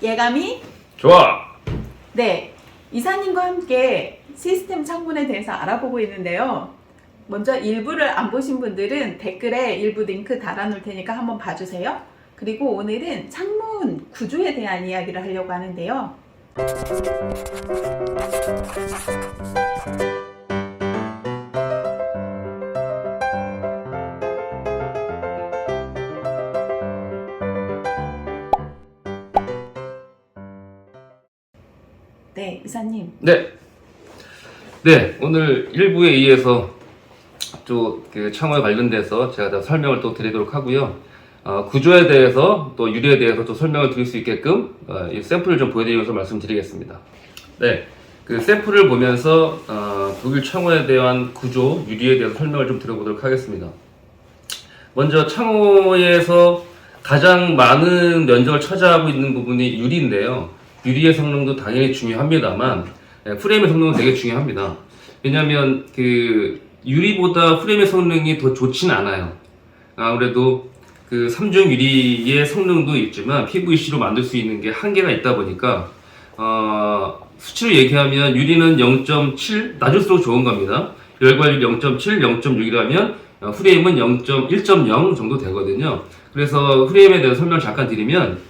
예감이 좋아. 네, 이사님과 함께 시스템 창문에 대해서 알아보고 있는데요. 먼저 일부를 안 보신 분들은 댓글에 일부 링크 달아놓을 테니까 한번 봐주세요. 그리고 오늘은 창문 구조에 대한 이야기를 하려고 하는데요. 네, 이사님. 네, 오늘 일부에 의해서 또 그 창호에 관련돼서 제가 더 설명을 또 드리도록 하고요. 구조에 대해서 또 유리에 대해서 또 설명을 드릴 수 있게끔 이 샘플을 좀 보여드리면서 말씀드리겠습니다. 네, 그 샘플을 보면서 독일 창호에 대한 구조, 유리에 대해서 설명을 좀 드려보도록 하겠습니다. 먼저 창호에서 가장 많은 면적을 차지하고 있는 부분이 유리인데요. 유리의 성능도 당연히 중요합니다만 프레임의 성능은 되게 중요합니다. 왜냐하면 그 유리보다 프레임의 성능이 더 좋진 않아요. 아무래도 그 3중 유리의 성능도 있지만 PVC로 만들 수 있는 게 한계가 있다 보니까 수치로 얘기하면 유리는 0.7 낮을수록 좋은 겁니다. 열과율 0.7, 0.6이라면 프레임은 1.0 정도 되거든요. 그래서 프레임에 대해서 설명을 잠깐 드리면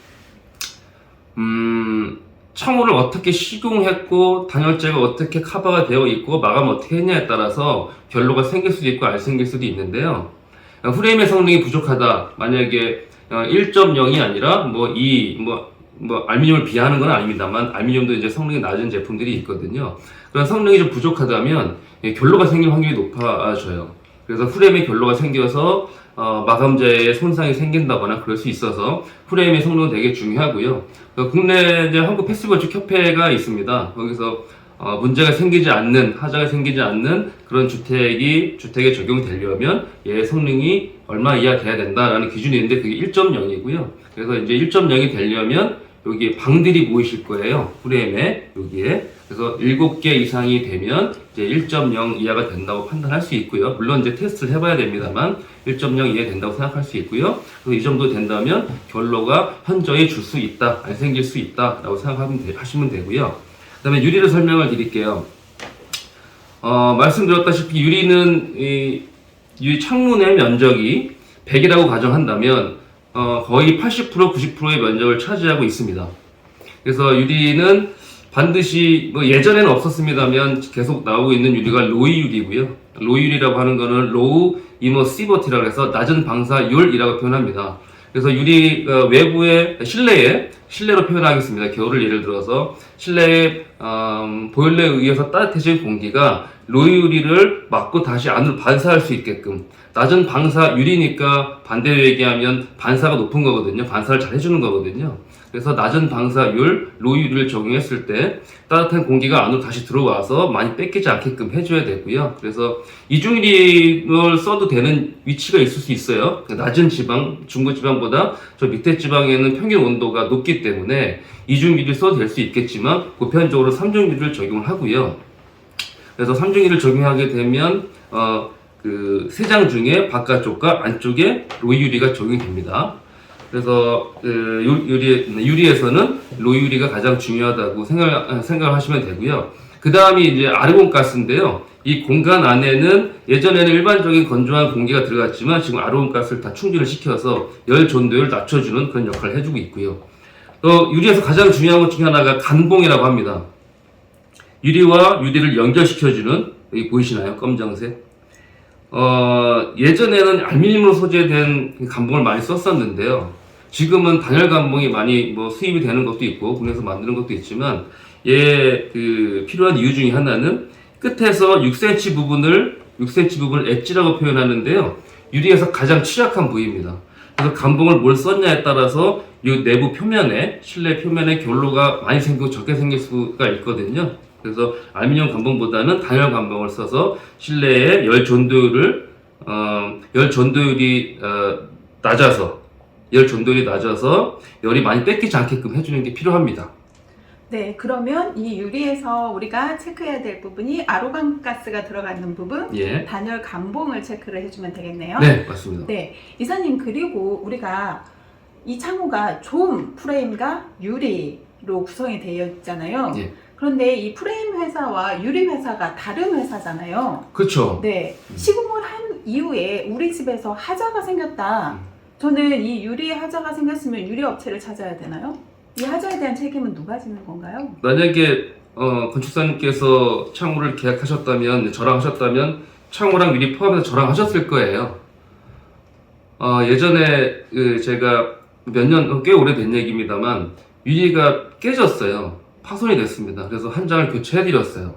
창호를 어떻게 시공했고 단열재가 어떻게 커버가 되어 있고 마감을 어떻게 했냐에 따라서 결로가 생길 수도 있고 안 생길 수도 있는데요. 프레임의 성능이 부족하다. 만약에 1.0이 아니라 알루미늄을 비하하는 건 아닙니다만 알루미늄도 이제 성능이 낮은 제품들이 있거든요. 그런 성능이 좀 부족하다면 결로가 생길 확률이 높아져요. 그래서 프레임에 결로가 생겨서 마감재에 손상이 생긴다거나 그럴 수 있어서 프레임의 성능은 되게 중요하고요. 국내 이제 한국 패스건축 협회가 있습니다. 거기서 문제가 생기지 않는, 하자가 생기지 않는 그런 주택에 적용이 되려면 얘의 성능이 얼마 이하 돼야 된다라는 기준이 있는데 그게 1.0이고요. 그래서 이제 1.0이 되려면 여기 방들이 모이실 거예요. 프레임에 여기에. 그래서 7개 이상이 되면 이제 1.0 이하가 된다고 판단할 수 있고요. 물론 이제 테스트를 해봐야 됩니다만 1.0 이하 된다고 생각할 수 있고요. 그래서 이 정도 된다면 결로가 현저히 줄 수 있다, 안 생길 수 있다라고 생각하시면 되고요. 그 다음에 유리를 설명을 드릴게요. 말씀드렸다시피 유리는 이 창문의 면적이 100이라고 가정한다면 거의 80%, 90%의 면적을 차지하고 있습니다. 그래서 유리는 반드시 예전에는 없었습니다만 계속 나오고 있는 유리가 로이 유리고요. 로이 유리라고 하는 거는 로우 이머시버티라고 해서 낮은 방사율이라고 표현합니다. 그래서 유리 외부의 실내로 표현하겠습니다. 겨울을 예를 들어서 실내에 보일러에 의해서 따뜻해진 공기가 로이 유리를 막고 다시 안으로 반사할 수 있게끔 낮은 방사율이니까 반대로 얘기하면 반사가 높은 거거든요. 반사를 잘 해주는 거거든요. 그래서 낮은 방사율, 로이 유리를 적용했을 때 따뜻한 공기가 안으로 다시 들어와서 많이 뺏기지 않게끔 해줘야 되고요. 그래서 이중유리를 써도 되는 위치가 있을 수 있어요. 낮은 지방, 중부 지방보다 저 밑에 지방에는 평균 온도가 높기 때문에 이중유리를 써도 될 수 있겠지만 보편적으로 3중유리를 적용을 하고요. 그래서 3중유리를 적용하게 되면 그 세 장 중에 바깥쪽과 안쪽에 로이 유리가 적용이 됩니다. 그래서 유리에서는 로이 유리가 가장 중요하다고 생각을 하시면 되고요. 그 다음이 이제 아르곤 가스인데요. 이 공간 안에는 예전에는 일반적인 건조한 공기가 들어갔지만 지금 아르곤 가스를 다 충전을 시켜서 열 전도율을 낮춰주는 그런 역할을 해주고 있고요. 또 유리에서 가장 중요한 것 중에 하나가 간봉이라고 합니다. 유리와 유리를 연결시켜주는, 여기 보이시나요? 검정색. 예전에는 알루미늄으로 소재된 감봉을 많이 썼었는데요. 지금은 단열 감봉이 많이 수입이 되는 것도 있고 국내에서 만드는 것도 있지만 필요한 이유 중에 하나는 끝에서 6cm 부분을 엣지라고 표현하는데요. 유리에서 가장 취약한 부위입니다. 그래서 감봉을 뭘 썼냐에 따라서 이 내부 표면에, 실내 표면에 결로가 많이 생기고 적게 생길 수가 있거든요. 그래서 알루미늄 감봉보다는 단열 감봉을 써서 실내에 열 전도율이 낮아서 열이 많이 뺏기지 않게끔 해주는 게 필요합니다. 네, 그러면 이 유리에서 우리가 체크해야 될 부분이 아르곤 가스가 들어가는 부분, 예. 단열 감봉을 체크를 해주면 되겠네요. 네, 맞습니다. 네, 이사님, 그리고 우리가 이 창호가 좀 프레임과 유리로 구성이 되어 있잖아요. 예. 그런데 이 프레임 회사와 유리 회사가 다른 회사잖아요. 그렇죠. 네, 시공을 한 이후에 우리 집에서 하자가 생겼다. 저는 이 유리 하자가 생겼으면 유리 업체를 찾아야 되나요? 이 하자에 대한 책임은 누가 지는 건가요? 만약에 건축사님께서 창호를 계약하셨다면, 저랑 하셨다면 창호랑 유리 포함해서 저랑 하셨을 거예요. 예전에 제가 몇 년, 꽤 오래된 얘기입니다만 유리가 깨졌어요. 파손이 됐습니다. 그래서 한 장을 교체해드렸어요.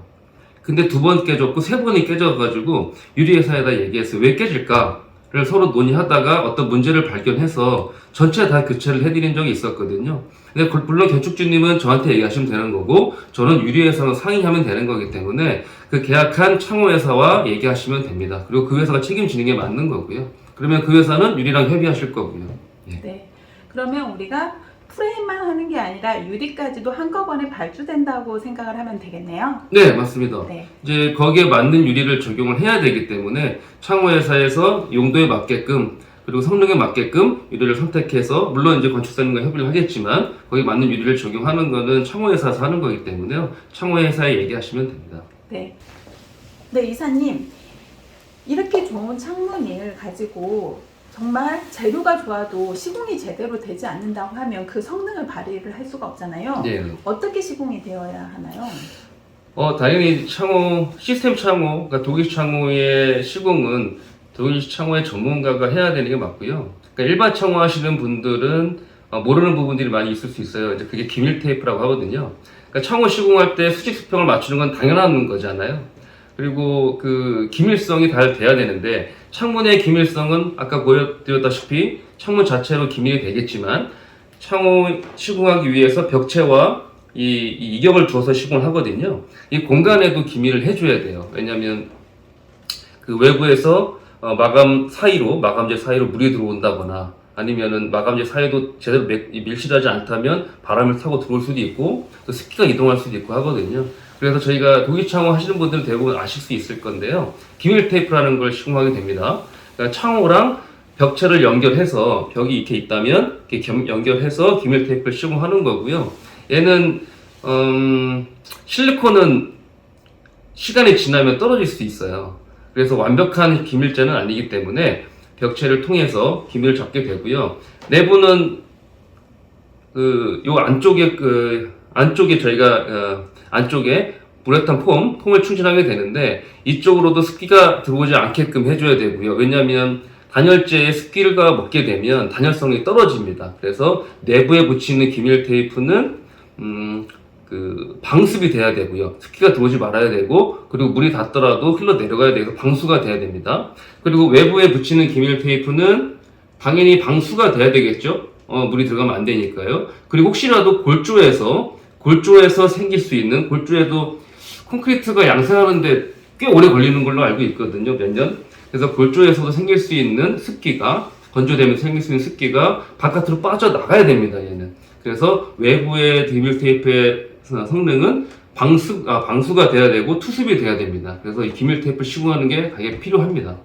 근데 2번 깨졌고 3번이 깨져가지고 유리회사에다 얘기했어요. 왜 깨질까를 서로 논의하다가 어떤 문제를 발견해서 전체 다 교체를 해드린 적이 있었거든요. 근데 물론 건축주님은 저한테 얘기하시면 되는 거고 저는 유리회사와 상의하면 되는 거기 때문에 그 계약한 창호회사와 얘기하시면 됩니다. 그리고 그 회사가 책임지는 게 맞는 거고요. 그러면 그 회사는 유리랑 협의하실 거고요. 예. 네. 그러면 우리가 프레임만 하는 게 아니라 유리까지도 한꺼번에 발주된다고 생각을 하면 되겠네요. 네, 맞습니다. 네. 이제 거기에 맞는 유리를 적용을 해야 되기 때문에 창호회사에서 용도에 맞게끔 그리고 성능에 맞게끔 유리를 선택해서 물론 이제 건축사님과 협의를 하겠지만 거기에 맞는 유리를 적용하는 거는 창호회사에서 하는 거기 때문에요. 창호회사에 얘기하시면 됩니다. 네. 네, 이사님. 이렇게 좋은 창문을 가지고 정말 재료가 좋아도 시공이 제대로 되지 않는다고 하면 그 성능을 발휘를 할 수가 없잖아요. 네. 어떻게 시공이 되어야 하나요? 당연히 창호, 시스템 창호, 그러니까 독일식 창호의 시공은 독일식 창호의 전문가가 해야 되는 게 맞고요. 그러니까 일반 창호 하시는 분들은 모르는 부분들이 많이 있을 수 있어요. 이제 그게 기밀 테이프라고 하거든요. 그러니까 창호 시공할 때 수직 수평을 맞추는 건 당연한 거잖아요. 그리고 그 기밀성이 잘 돼야 되는데 창문의 기밀성은 아까 보여드렸다시피 창문 자체로 기밀이 되겠지만 창호 시공하기 위해서 벽체와 이 이격을 두어서 시공을 하거든요. 이 공간에도 기밀을 해줘야 돼요. 왜냐하면 그 외부에서 마감 사이로 마감재 사이로 물이 들어온다거나 아니면은 마감재 사이도 제대로 밀실하지 않다면 바람을 타고 들어올 수도 있고 또 습기가 이동할 수도 있고 하거든요. 그래서 저희가 독일 창호 하시는 분들은 대부분 아실 수 있을 건데요. 기밀 테이프라는 걸 시공하게 됩니다. 그러니까 창호랑 벽체를 연결해서 벽이 이렇게 있다면 이렇게 연결해서 기밀 테이프를 시공하는 거고요. 얘는 실리콘은 시간이 지나면 떨어질 수 있어요. 그래서 완벽한 기밀재는 아니기 때문에 벽체를 통해서 기밀을 잡게 되고요. 내부는 요 안쪽에 저희가 안쪽에 우레탄 폼을 충전하게 되는데 이쪽으로도 습기가 들어오지 않게끔 해줘야 되고요. 왜냐하면 단열재에 습기가 먹게 되면 단열성이 떨어집니다. 그래서 내부에 붙이는 기밀 테이프는 방습이 돼야 되고요. 습기가 들어오지 말아야 되고 그리고 물이 닿더라도 흘러 내려가야 돼서 방수가 돼야 됩니다. 그리고 외부에 붙이는 기밀 테이프는 당연히 방수가 돼야 되겠죠. 물이 들어가면 안 되니까요. 그리고 혹시라도 골조에서 생길 수 있는 골조에도 콘크리트가 양생하는데 꽤 오래 걸리는 걸로 알고 있거든요. 몇 년. 그래서 골조에서도 생길 수 있는 습기가 건조되면서 생길 수 있는 습기가 바깥으로 빠져나가야 됩니다. 얘는. 그래서 외부의 기밀 테이프의 성능은 방수가 돼야 되고 투습이 돼야 됩니다. 그래서 이 기밀 테이프를 시공하는 게 되게 필요합니다.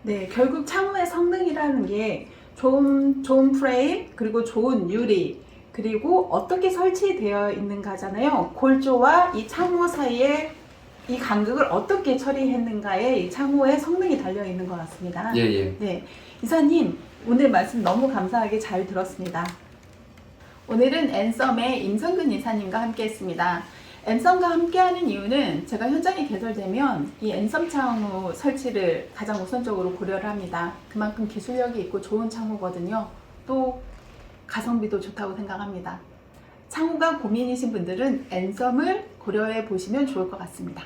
네, 결국 창호의 성능이라는 게 좋은 프레임, 그리고 좋은 유리, 그리고 어떻게 설치되어 있는가잖아요. 골조와 이 창호 사이에 이 간극을 어떻게 처리했는가에 이 창호의 성능이 달려 있는 것 같습니다. 예. 네, 이사님 오늘 말씀 너무 감사하게 잘 들었습니다. 오늘은 앤썸의 임성근 이사님과 함께했습니다. 앤썸과 함께하는 이유는 제가 현장에 개설되면 이 앤썸 창호 설치를 가장 우선적으로 고려를 합니다. 그만큼 기술력이 있고 좋은 창호거든요. 또 가성비도 좋다고 생각합니다. 창호가 고민이신 분들은 앤썸을 고려해 보시면 좋을 것 같습니다.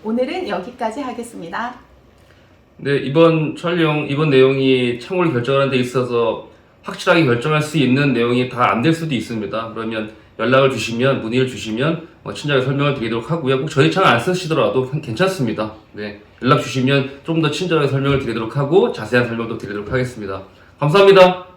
오늘은 여기까지 하겠습니다. 네, 이번 내용이 창호를 결정하는 데 있어서 확실하게 결정할 수 있는 내용이 다 안 될 수도 있습니다. 그러면 문의를 주시면 친절하게 설명을 드리도록 하고요. 꼭 저희 창 안 쓰시더라도 괜찮습니다. 네, 연락 주시면 좀 더 친절하게 설명을 드리도록 하고 자세한 설명도 드리도록 하겠습니다. 감사합니다.